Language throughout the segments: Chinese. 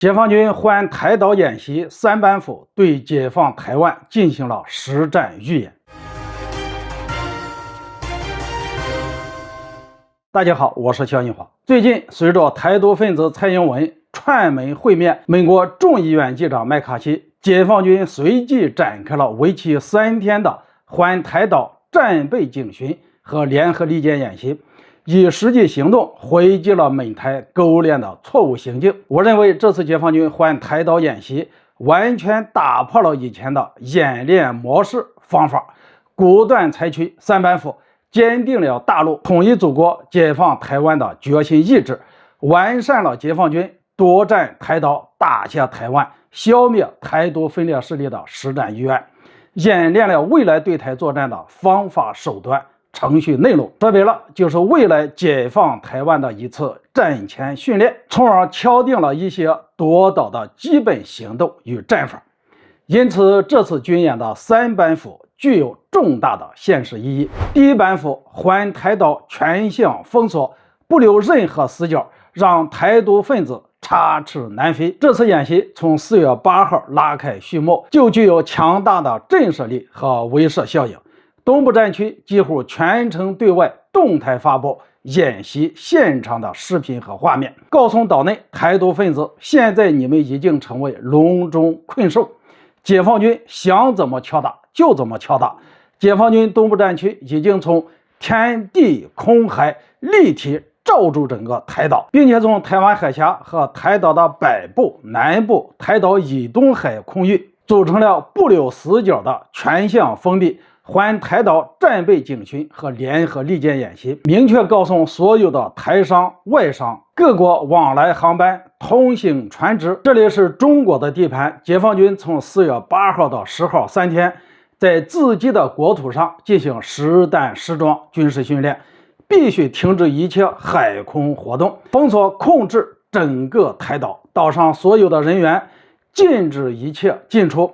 解放军环台岛演习，三板斧对解放台湾进行了实战预演。大家好，我是肖金华。最近，随着台独分子蔡英文串门会面美国众议院议长麦卡锡，解放军随即展开了为期3天的环台岛战备警巡和联合利剑演习，以实际行动回击了美台勾连的错误行径。我认为这次解放军环台岛演习完全打破了以前的演练模式方法，果断采取三板斧，坚定了大陆统一祖国、解放台湾的决心意志，完善了解放军夺占台岛、打下台湾、消灭台独分裂势力的实战意愿，演练了未来对台作战的方法手段、程序内容，说白了就是未来解放台湾的一次战前训练，从而敲定了一些夺岛的基本行动与战法。因此，这次军演的三板斧具有重大的现实意义。第一板斧，环台岛全向封锁，不留任何死角，让台独分子插翅难飞。这次演习从4月8号拉开序幕，就具有强大的震慑力和威慑效应。东部战区几乎全程对外动态发布演习现场的视频和画面，告诉岛内台独分子，现在你们已经成为笼中困兽，解放军想怎么敲打就怎么敲打。解放军东部战区已经从天地空海立体罩住整个台岛，并且从台湾海峡和台岛的北部、南部、台岛以东海空域组成了不留死角的全向封闭环台岛战备警巡和联合利剑演习，明确告诉所有的台商、外商、各国往来航班、通行船只，这里是中国的地盘。解放军从4月8号到10号3天，在自己的国土上进行实弹实装军事训练，必须停止一切海空活动，封锁控制整个台岛，岛上所有的人员禁止一切进出。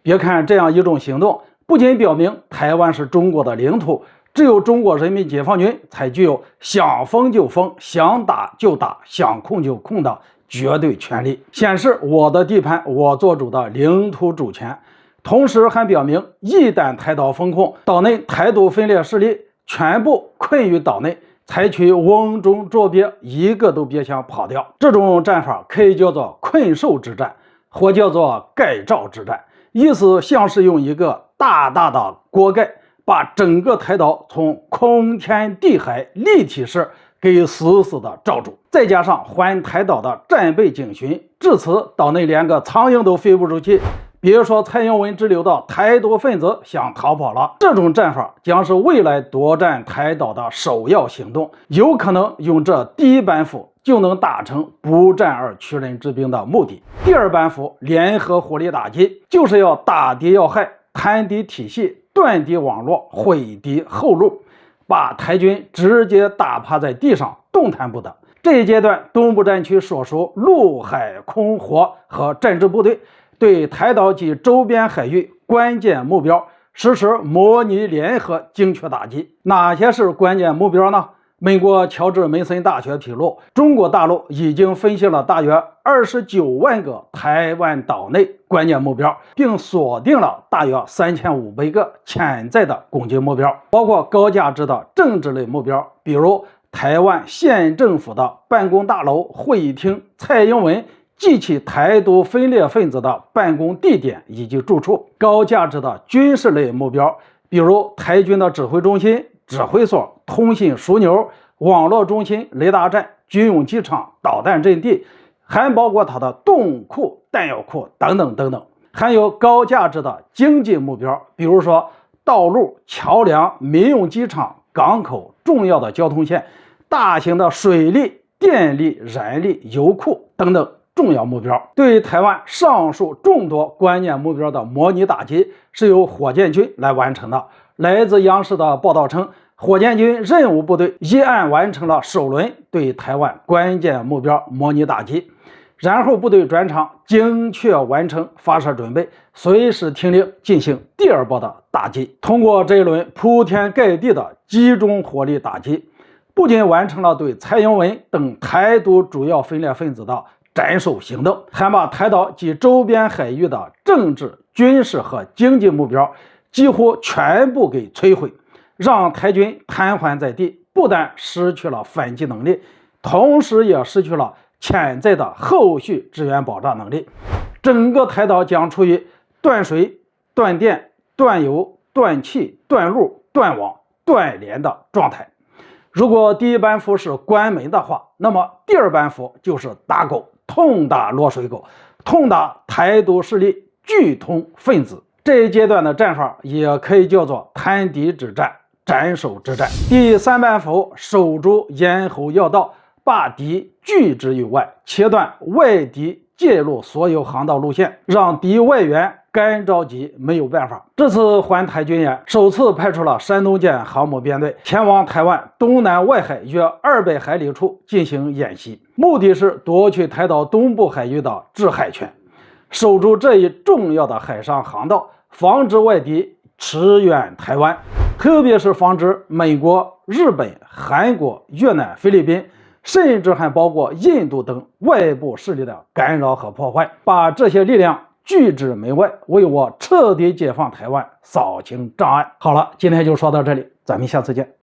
别看这样一种行动，不仅表明台湾是中国的领土，只有中国人民解放军才具有想封就封、想打就打、想控就控的绝对权利，显示我的地盘我做主的领土主权。同时还表明，一旦台岛封控，岛内台独分裂势力全部困于岛内，采取瓮中捉鳖，一个都别想跑掉。这种战法可以叫做困兽之战，或叫做盖罩之战，意思像是用一个大大的锅盖把整个台岛从空天地海立体式给死死的罩住，再加上环台岛的战备警巡，至此岛内连个苍蝇都飞不出去，别说蔡英文之流的台独分子想逃跑了。这种战法将是未来夺占台岛的首要行动，有可能用这第一板斧就能达成不战而屈人之兵的目的。第二板斧，联合火力打击，就是要打敌要害，摊敌体系，断敌网络，毁敌后路，把台军直接打趴在地上，动弹不得。这一阶段，东部战区所属陆海空火和战治部队对台岛及周边海域关键目标实施模拟联合精确打击。哪些是关键目标呢？美国乔治梅森大学披露，中国大陆已经分析了大约29万个台湾岛内关键目标，并锁定了大约3500个潜在的攻击目标，包括高价值的政治类目标，比如台湾县政府的办公大楼、会议厅、蔡英文及其台独分裂分子的办公地点以及住处；高价值的军事类目标，比如台军的指挥中心、指挥所、通信枢纽、网络中心、雷达站、军用机场、导弹阵地，还包括它的动库、弹药库等等等等。还有高价值的经济目标，比如说道路、桥梁、民用机场、港口、重要的交通线、大型的水利、电力、燃力、油库等等重要目标。对于台湾上述众多关键目标的模拟打击是由火箭军来完成的。来自央视的报道称，火箭军任务部队一案完成了首轮对台湾关键目标模拟打击，然后部队转场精确完成发射准备，随时听令进行第二波的打击。通过这一轮铺天盖地的集中火力打击，不仅完成了对蔡英文等台独主要分裂分子的斩首行动，还把台岛及周边海域的政治、军事和经济目标几乎全部给摧毁，让台军瘫痪在地，不但失去了反击能力，同时也失去了潜在的后续支援保障能力。整个台岛将处于断水、断电、断油、断气、断路、断网、断联的状态。如果第一板斧是关门的话，那么第二板斧就是打狗，痛打落水狗，痛打台独势力聚通分子。这一阶段的战法也可以叫做滩敌之战、斩首之战。第三板斧守住咽喉要道，把敌拒之于外，切断外敌介入所有航道路线，让敌外援干着急没有办法。这次环台军演首次派出了山东舰航母编队前往台湾东南外海约200海里处进行演习，目的是夺取台岛东部海域的制海权，守住这一重要的海上航道，防止外敌驰援台湾，特别是防止美国、日本、韩国、越南、菲律宾，甚至还包括印度等外部势力的干扰和破坏，把这些力量拒之门外，为我彻底解放台湾扫清障碍。好了，今天就说到这里，咱们下次见。